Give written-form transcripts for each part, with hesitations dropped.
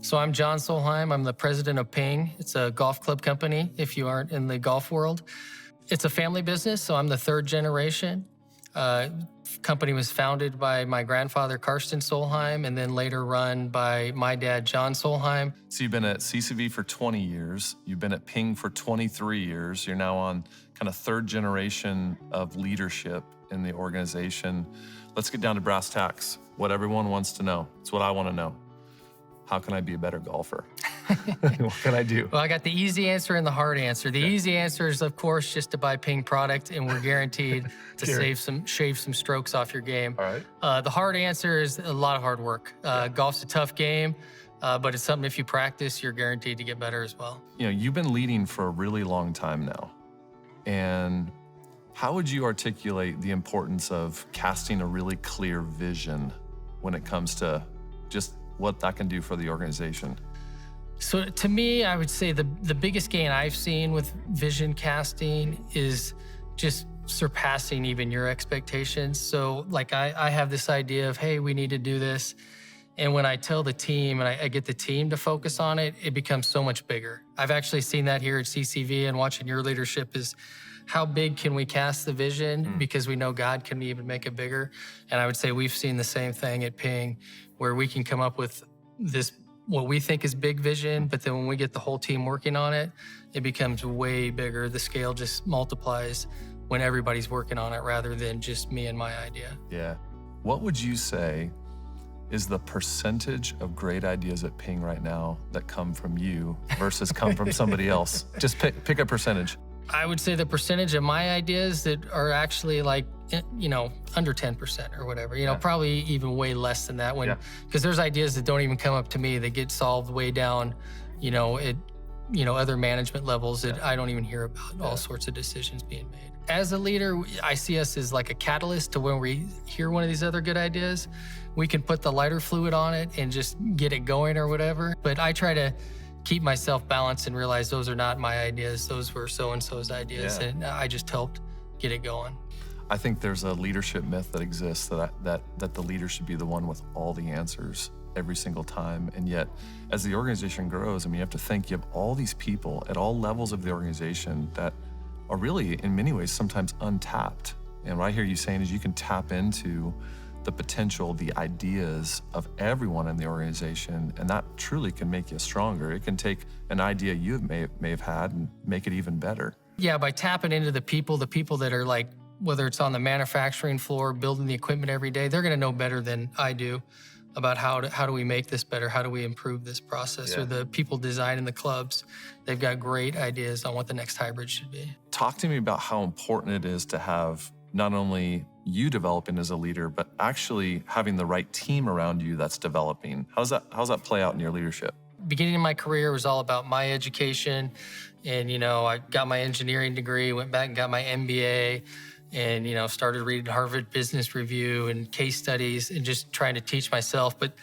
So I'm John Solheim. I'm the president of Ping. It's a golf club company, if you aren't in the golf world. It's a family business, so I'm the third generation. Company was founded by my grandfather, Karsten Solheim, and then later run by my dad, John Solheim. So you've been at CCV for 20 years. You've been at Ping for 23 years. You're now on kind of third generation of leadership in the organization. Let's get down to brass tacks. What everyone wants to know. It's what I want to know. How can I be a better golfer? What can I do? Well, I got the easy answer and the hard answer. The easy answer is, of course, just to buy Ping product, and we're guaranteed to shave some strokes off your game. All right. The hard answer is a lot of hard work. Golf's a tough game, but it's something if you practice, you're guaranteed to get better as well. You know, you've been leading for a really long time now. And how would you articulate the importance of casting a really clear vision when it comes to just what that can do for the organization? So to me, I would say the biggest gain I've seen with vision casting is just surpassing even your expectations. So like I have this idea of, hey, we need to do this. And when I tell the team and I get the team to focus on it, it becomes so much bigger. I've actually seen that here at CCV, and watching your leadership is how big can we cast the vision because we know God can even make it bigger. And I would say we've seen the same thing at Ping, where we can come up with this, what we think is big vision, but then when we get the whole team working on it, it becomes way bigger. The scale just multiplies when everybody's working on it rather than just me and my idea. Yeah. What would you say is the percentage of great ideas at Ping right now that come from you versus come from somebody else? Just pick a percentage. I would say the percentage of my ideas that are actually like, you know, under 10% or whatever, you know, probably even way less than that because there's ideas that don't even come up to me. They get solved way down, you know, at, other management levels that I don't even hear about, all sorts of decisions being made. As a leader, I see us as like a catalyst to when we hear one of these other good ideas, we can put the lighter fluid on it and just get it going or whatever. But I try to keep myself balanced and realize those are not my ideas. Those were so-and-so's ideas, and I just helped get it going. I think there's a leadership myth that exists that the leader should be the one with all the answers every single time. And yet, as the organization grows, I mean, you have to think you have all these people at all levels of the organization that are really, in many ways, sometimes untapped. And what I hear you saying is you can tap into the potential, the ideas of everyone in the organization, and that truly can make you stronger. It can take an idea you may have had and make it even better. Yeah, by tapping into the people that are like, whether it's on the manufacturing floor, building the equipment every day, they're gonna know better than I do about how do we make this better, how do we improve this process, or the people designing the clubs, they've got great ideas on what the next hybrid should be. Talk to me about how important it is to have not only you developing as a leader, but actually having the right team around you that's developing. How's that play out in your leadership? Beginning of my career was all about my education. And, I got my engineering degree, went back and got my MBA, and, started reading Harvard Business Review and case studies and just trying to teach myself. But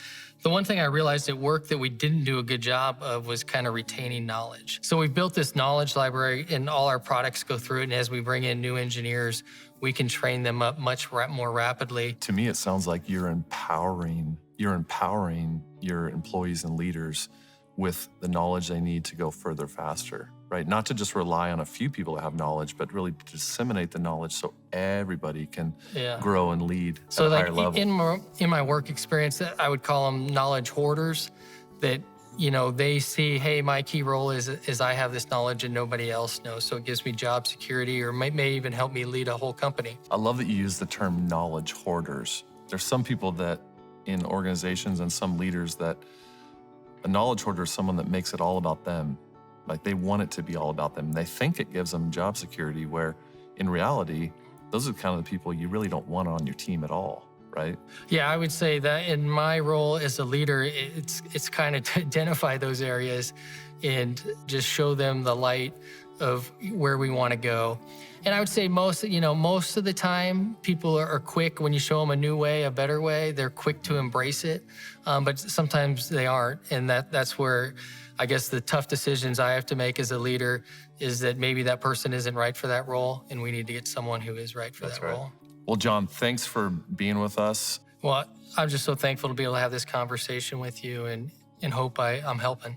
the one thing I realized at work that we didn't do a good job of was kind of retaining knowledge. So we built this knowledge library, and all our products go through it. And as we bring in new engineers, we can train them up much more rapidly. To me, it sounds like you're empowering your employees and leaders with the knowledge they need to go further faster, right? Not to just rely on a few people to have knowledge, but really to disseminate the knowledge so everybody can grow and lead at a higher level. In my work experience, I would call them knowledge hoarders, that they see, hey, my key role is I have this knowledge and nobody else knows, so it gives me job security, or may even help me lead a whole company. I love that you use the term knowledge hoarders. There's some people that in organizations and some leaders that a knowledge hoarder is someone that makes it all about them. Like they want it to be all about them. They think it gives them job security, where in reality, those are kind of the people you really don't want on your team at all, right? Yeah, I would say that in my role as a leader, it's kind of to identify those areas and just show them the light of where we want to go. And I would say most of the time, people are quick when you show them a new way, a better way. They're quick to embrace it, but sometimes they aren't. And that's where I guess the tough decisions I have to make as a leader is that maybe that person isn't right for that role, and we need to get someone who is right for that role. Well, John, thanks for being with us. Well, I'm just so thankful to be able to have this conversation with you, and and hope I'm helping.